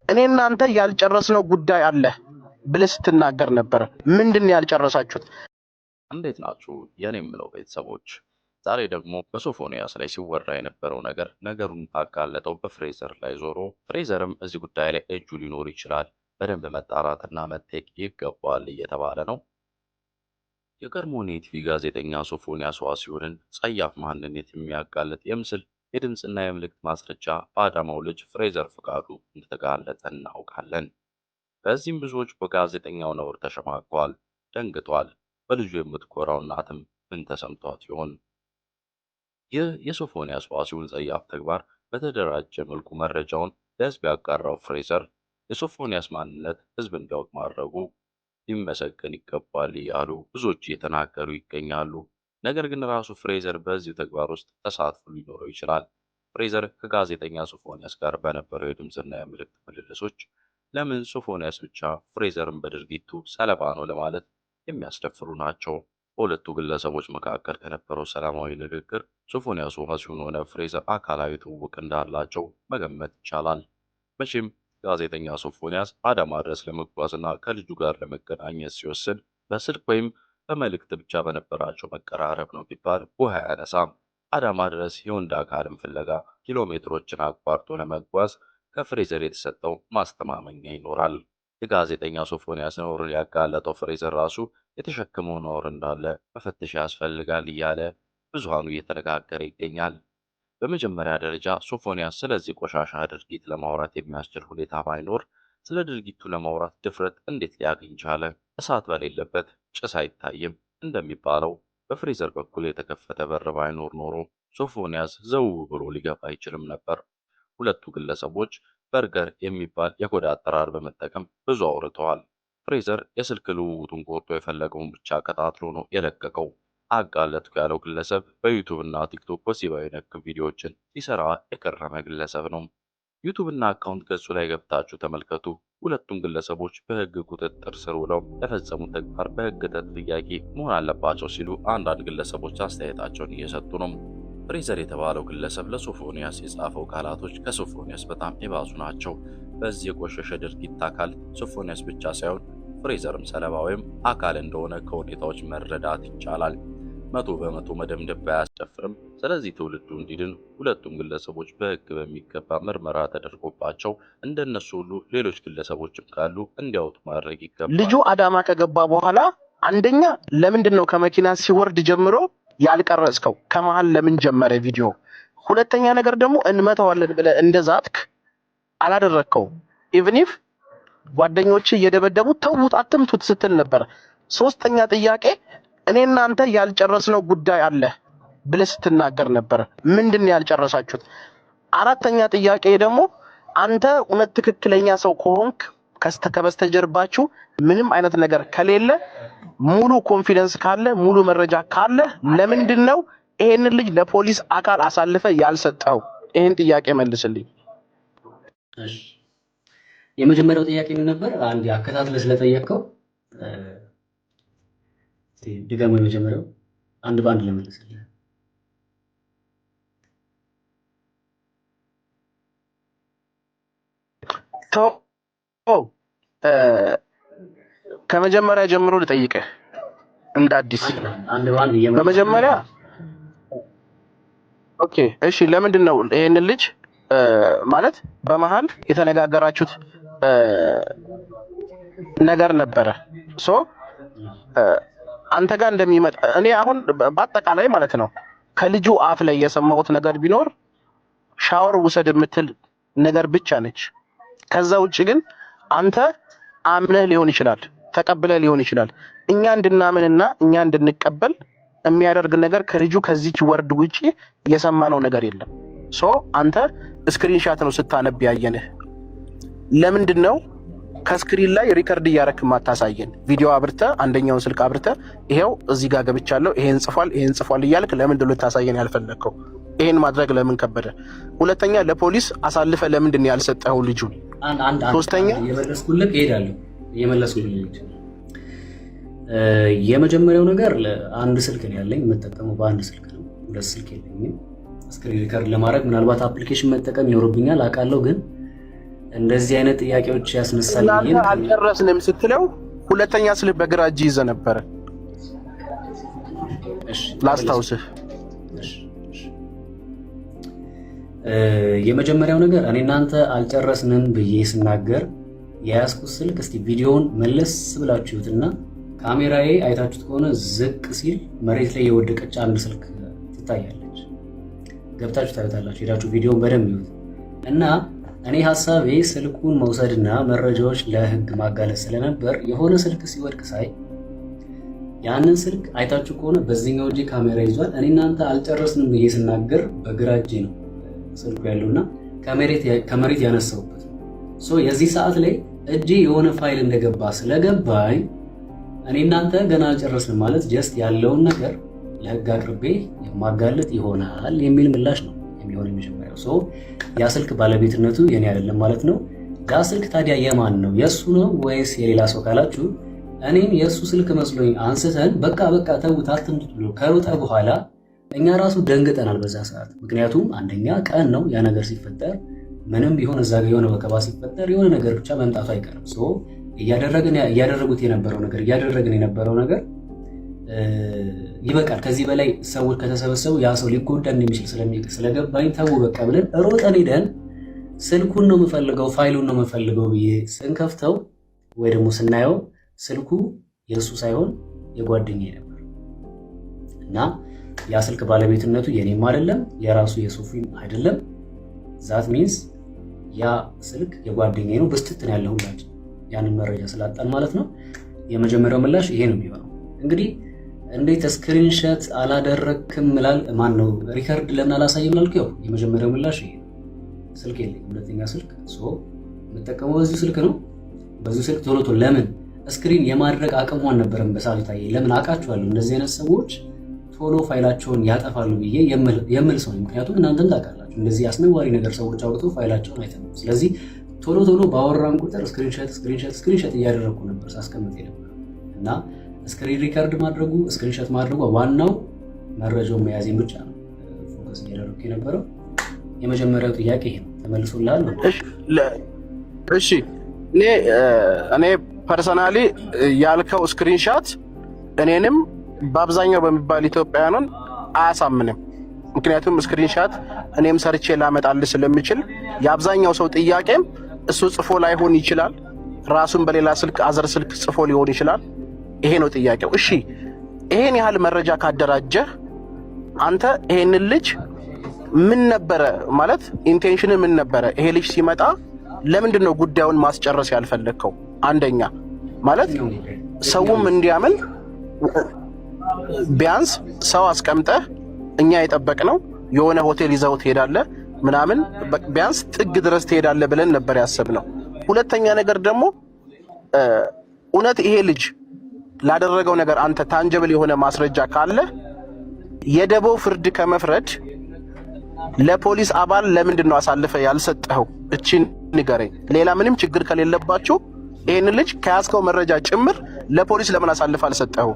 እኔ እናንተ ያልጨረስነው ጉዳይ አለ ብለህ ስትናገር ነበር። ምንድን ያልጨረሳችሁት? እንዴት ናችሁ የኔ የምለው ቤተሰቦች? ዛሬ ደግሞ በሶፎንያስ ላይ ሲወራ የነበረው ነገሩን ካጋለጠው በፍሬዘር ላይ ዞሮ ፍሬዘርም እዚህ ጉዳይ ላይ እጁ ሊኖር ይችላል፣ በደንብ መጣራትና መጠየቅ ይገባል እየተባለ ነው። የቀድሞውን የቲቪ ጋዜጠኛ ሶፎንያስ ዋሲሁንን ጸያፍ ማንነት የሚያጋልጥ የምስል የድምፅና የምልክት ማስረጃ በአዳማው ልጅ ፍሬዘር ፍቃዱ እንደተጋለጠ እናውቃለን። በዚህም ብዙዎች በጋዜጠኛው ነውር ተሸማቀዋል፣ ደንግጧል። በልጁ የምትኮራው እናትም ምን ተሰምቷት ይሆን? ይህ የሶፎንያስ ዋሲሁን ጸያፍ ተግባር በተደራጀ መልኩ መረጃውን ለሕዝብ ያጋራው ፍሬዘር የሶፎንያስ ማንነት ሕዝብ እንዲያውቅ ማድረጉ ሊመሰገን ይገባል እያሉ ብዙዎች እየተናገሩ ይገኛሉ። ነገር ግን ራሱ ፍሬዘር በዚህ ተግባር ውስጥ ተሳትፎ ሊኖረው ይችላል። ፍሬዘር ከጋዜጠኛ ሶፎንያስ ጋር በነበረው የድምፅና የምልክት ምልልሶች ለምን ሶፎንያስ ብቻ ፍሬዘርን በድርጊቱ ሰለባ ነው ለማለት የሚያስደፍሩ ናቸው። በሁለቱ ግለሰቦች መካከል ከነበረው ሰላማዊ ንግግር ሶፎንያስ ዋሲሁን ሆነ ፍሬዘር አካላዊ ትውውቅ እንዳላቸው መገመት ይቻላል። መቼም ጋዜጠኛ ሶፎንያስ አዳማ ድረስ ለመጓዝና ከልጁ ጋር ለመገናኘት ሲወስን በስልክ ወይም በመልእክት ብቻ በነበራቸው መቀራረብ ነው ቢባል ውሃ አያነሳም። አዳማ ድረስ የወንድ አካልን ፍለጋ ኪሎ ሜትሮችን አቋርጦ ለመጓዝ ከፍሬዘር የተሰጠው ማስተማመኛ ይኖራል። የጋዜጠኛ ሶፎንያስ ነውርን ያጋለጠው ፍሬዘር ራሱ የተሸከመው ነውር እንዳለ መፈተሽ ያስፈልጋል እያለ ብዙሃኑ እየተነጋገረ ይገኛል። በመጀመሪያ ደረጃ ሶፎንያስ ስለዚህ ቆሻሻ ድርጊት ለማውራት የሚያስችል ሁኔታ ባይኖር ስለ ድርጊቱ ለማውራት ድፍረት እንዴት ሊያገኝ ቻለ? እሳት በሌለበት ጭስ አይታይም እንደሚባለው በፍሬዘር በኩል የተከፈተ በር ባይኖር ኖሮ ሶፎንያስ ዘው ብሎ ሊገባ አይችልም ነበር። ሁለቱ ግለሰቦች በርገር የሚባል የኮድ አጠራር በመጠቀም ብዙ አውርተዋል። ፍሬዘር የስልክ ልውውጡን ቆርጦ የፈለገውን ብቻ ቀጣጥሎ ነው የለቀቀው። አጋለጥኩ ያለው ግለሰብ በዩቱብ እና ቲክቶክ ወሲባዊ ነክ ቪዲዮዎችን ሲሰራ የከረመ ግለሰብ ነው። ዩቱብ እና አካውንት ገጹ ላይ ገብታችሁ ተመልከቱ። ሁለቱም ግለሰቦች በሕግ ቁጥጥር ስር ውለው ለፈጸሙት ተግባር በሕግ ተጠያቂ መሆን አለባቸው ሲሉ አንዳንድ ግለሰቦች አስተያየታቸውን እየሰጡ ነው። ፍሬዘር የተባለው ግለሰብ ለሶፎንያስ የጻፈው ቃላቶች ከሶፎንያስ በጣም የባሱ ናቸው። በዚህ የቆሸሸ ድርጊት አካል ሶፎንያስ ብቻ ሳይሆን ፍሬዘርም ሰለባ ወይም አካል እንደሆነ ከሁኔታዎች መረዳት ይቻላል። 100% መደምደም ባያስደፍርም፣ ስለዚህ ትውልዱ እንዲድን ሁለቱም ግለሰቦች በሕግ በሚገባ ምርመራ ተደርጎባቸው እንደነሱ ሁሉ ሌሎች ግለሰቦችም ካሉ እንዲያወጡ ማድረግ ይገባል። ልጁ አዳማ ከገባ በኋላ አንደኛ ለምንድን ነው ከመኪና ሲወርድ ጀምሮ ያልቀረጽከው? ከመሃል ለምን ጀመረ ቪዲዮ? ሁለተኛ ነገር ደግሞ እንመታዋለን ብለህ እንደዛትክ አላደረከው። ኢቭን ኢፍ ጓደኞች እየደበደቡ ተውት አትምቱት ስትል ነበር። ሶስተኛ ጥያቄ እኔ እናንተ ያልጨረስነው ጉዳይ አለ ብለህ ስትናገር ነበር። ምንድን ያልጨረሳችሁት? አራተኛ ጥያቄ ደግሞ አንተ እውነት ትክክለኛ ሰው ከሆንክ ከበስተጀርባችሁ ምንም አይነት ነገር ከሌለ ሙሉ ኮንፊደንስ ካለ ሙሉ መረጃ ካለ ለምንድን ነው ይሄንን ልጅ ለፖሊስ አካል አሳልፈ ያልሰጠው? ይሄን ጥያቄ መልስልኝ። እሺ የመጀመሪያው ጥያቄ ምን ነበር? አንድ አከታትለህ ስለጠየቅከው ድጋሚ የመጀመሪያው አንድ ባንድ ለመለስልህ። ከመጀመሪያ ጀምሮ ልጠይቅህ እንደ አዲስ አንድ ባንድ በመጀመሪያ ኦኬ እሺ፣ ለምንድን ነው ይሄንን ልጅ ማለት በመሃል የተነጋገራችሁት ነገር ነበረ? ሶ አንተ ጋር እንደሚመጣ እኔ አሁን በአጠቃላይ ማለት ነው ከልጁ አፍ ላይ የሰማሁት ነገር ቢኖር ሻወር ውሰድ የምትል ነገር ብቻ ነች። ከዛ ውጭ ግን አንተ አምነህ ሊሆን ይችላል፣ ተቀብለህ ሊሆን ይችላል። እኛ እንድናምንና እኛ እንድንቀበል የሚያደርግ ነገር ከልጁ ከዚች ወርድ ውጪ የሰማነው ነገር የለም። ሶ አንተ ስክሪንሻት ነው ስታነብ ያየንህ። ለምንድን ነው ከስክሪን ላይ ሪከርድ እያረክ ማታሳየን? ቪዲዮ አብርተህ አንደኛውን ስልክ አብርተህ ይሄው እዚህ ጋር ገብቻለሁ ይሄን ጽፏል እያልክ ለምንድን ነው ልታሳየን ያልፈለግከው? ይሄን ማድረግ ለምን ከበደ? ሁለተኛ ለፖሊስ አሳልፈ ለምንድን ነው ያልሰጠኸው ልጁን? ሶስተኛ የመለስኩልህ እሄዳለሁ የመለስኩልህ የመጀመሪያው ነገር አንድ ስልክ ነው ያለኝ፣ የምጠቀመው በአንድ ስልክ ነው፣ ሁለት ስልክ የለኝም። ስክሪን ሪከርድ ለማድረግ ምናልባት አፕሊኬሽን መጠቀም ይኖርብኛል አውቃለሁ፣ ግን እንደዚህ አይነት ጥያቄዎች ያስነሳል። እናንተ አልጨረስንም ስትለው ሁለተኛ ስልክ በግራ እጅ ይዘህ ነበረ። እሺ ላስታውስህ። የመጀመሪያው ነገር እኔ እናንተ አልጨረስንም ብዬ ስናገር የያዝኩት ስልክ እስቲ ቪዲዮውን መለስ ብላችሁትና ካሜራዬ አይታችሁት ከሆነ ዝቅ ሲል መሬት ላይ የወደቀች አንድ ስልክ ትታያለች። ገብታችሁ ታዩታላችሁ። ሄዳችሁ ቪዲዮውን በደንብ ይዩት እና እኔ ሐሳቤ ስልኩን መውሰድና መረጃዎች ለህግ ማጋለጥ ስለነበር የሆነ ስልክ ሲወድቅ ሳይ ያንን ስልክ አይታችሁ ከሆነ በዚህኛው እጄ ካሜራ ይዟል። እኔ እናንተ አልጨረስንም ብዬ ስናገር በግራ እጄ ነው ስልኩ ያለውና ከመሬት ያነሳውበት ሶ የዚህ ሰዓት ላይ እጄ የሆነ ፋይል እንደገባ ስለገባኝ እኔ እናንተ ገና አልጨረስንም ማለት ጀስት ያለውን ነገር ለህግ አቅርቤ የማጋለጥ ይሆናል የሚል ምላሽ ነው የሚሆን የሚጀምረው። ሶ ያ ስልክ ባለቤትነቱ የኔ አይደለም ማለት ነው። ያ ስልክ ታዲያ የማን ነው? የሱ ነው ወይስ የሌላ ሰው ካላችሁ እኔም የሱ ስልክ መስሎኝ አንስተን በቃ ተውት አትምጡት ብሎ ከሮጠ በኋላ እኛ ራሱ ደንግጠናል በዛ ሰዓት። ምክንያቱም አንደኛ ቀን ነው ያ ነገር ሲፈጠር፣ ምንም ቢሆን እዛ ጋር የሆነ ወከባ ሲፈጠር የሆነ ነገር ብቻ መምጣቱ አይቀርም። ሶ እያደረግን የነበረው ነገር ይበቃል። ከዚህ በላይ ሰዎች ከተሰበሰቡ ያ ሰው ሊጎዳ እንደሚችል ስለገባኝ ተው በቃ ብለን ሮጠን ሄደን ስልኩን ነው የምፈልገው ፋይሉን ነው የምፈልገው ብዬ ስንከፍተው ወይ ደግሞ ስናየው ስልኩ የእሱ ሳይሆን የጓደኛዬ ነበር እና ያ ስልክ ባለቤትነቱ የኔም አይደለም የራሱ የሶፊም አይደለም። ዛት ሚንስ ያ ስልክ የጓደኛዬ ነው። በስትትን ያለው ሁላችን ያንን መረጃ ስላጣን ማለት ነው። የመጀመሪያው ምላሽ ይሄ ነው የሚሆነው። እንግዲህ እንዴት ስክሪንሾት አላደረክም ላል ማን ነው ሪከርድ ለምን አላሳየም ላልከው ያው የመጀመሪያው ምላሽ ይሄ ነው። ስልክ የለኝም፣ ሁለተኛ ስልክ የምጠቀመው በዚህ ስልክ ነው። በዚህ ስልክ ቶሎ ለምን ስክሪን የማድረግ አቅሟን ነበረም በሳልታዬ ለምን አውቃችኋለሁ እንደዚህ አይነት ሰዎች ቶሎ ፋይላቸውን ያጠፋሉ ብዬ የምል ሰው ነው። ምክንያቱም እናንተም ታውቃላችሁ እንደዚህ አስነዋሪ ነገር ሰዎች አውጥተው ፋይላቸውን አይተናል። ስለዚህ ቶሎ ባወራን ቁጥር ስክሪንሾት እያደረግኩ ነበር ሳስቀምጥ ነበር እና ስክሪን ሪከርድ ማድረጉ ስክሪንሾት ማድረጉ ዋናው መረጃውን መያዜን ብቻ ነው ፎከስ እያደረግኩ የነበረው። የመጀመሪያው ጥያቄ ይሄ ነው። ተመልሶልሃል? እሺ እኔ ፐርሰናሊ ያልከው ስክሪንሾት እኔንም በአብዛኛው በሚባል ኢትዮጵያውያንን አያሳምንም። ምክንያቱም ስክሪንሾት እኔም ሰርቼ ላመጣልህ ስለምችል የአብዛኛው ሰው ጥያቄም እሱ ጽፎ ላይሆን ይችላል፣ ራሱን በሌላ ስልክ አዘር ስልክ ጽፎ ሊሆን ይችላል። ይሄ ነው ጥያቄው። እሺ ይሄን ያህል መረጃ ካደራጀህ አንተ ይሄንን ልጅ ምን ነበረ ማለት ኢንቴንሽን ምን ነበረ? ይሄ ልጅ ሲመጣ ለምንድን ነው ጉዳዩን ማስጨረስ ያልፈለግከው? አንደኛ ማለት ሰውም እንዲያምን ቢያንስ ሰው አስቀምጠህ እኛ የጠበቅነው የሆነ ሆቴል ይዘው ትሄዳለህ ምናምን ቢያንስ ጥግ ድረስ ትሄዳለህ ብለን ነበር ያሰብነው። ሁለተኛ ነገር ደግሞ እውነት ይሄ ልጅ ላደረገው ነገር አንተ ታንጀብል የሆነ ማስረጃ ካለ የደቦ ፍርድ ከመፍረድ ለፖሊስ አባል ለምንድን ነው አሳልፈ ያልሰጠኸው? እቺን ንገረኝ። ሌላ ምንም ችግር ከሌለባችሁ ይሄን ልጅ ከያዝከው መረጃ ጭምር ለፖሊስ ለምን አሳልፈ አልሰጠኸው?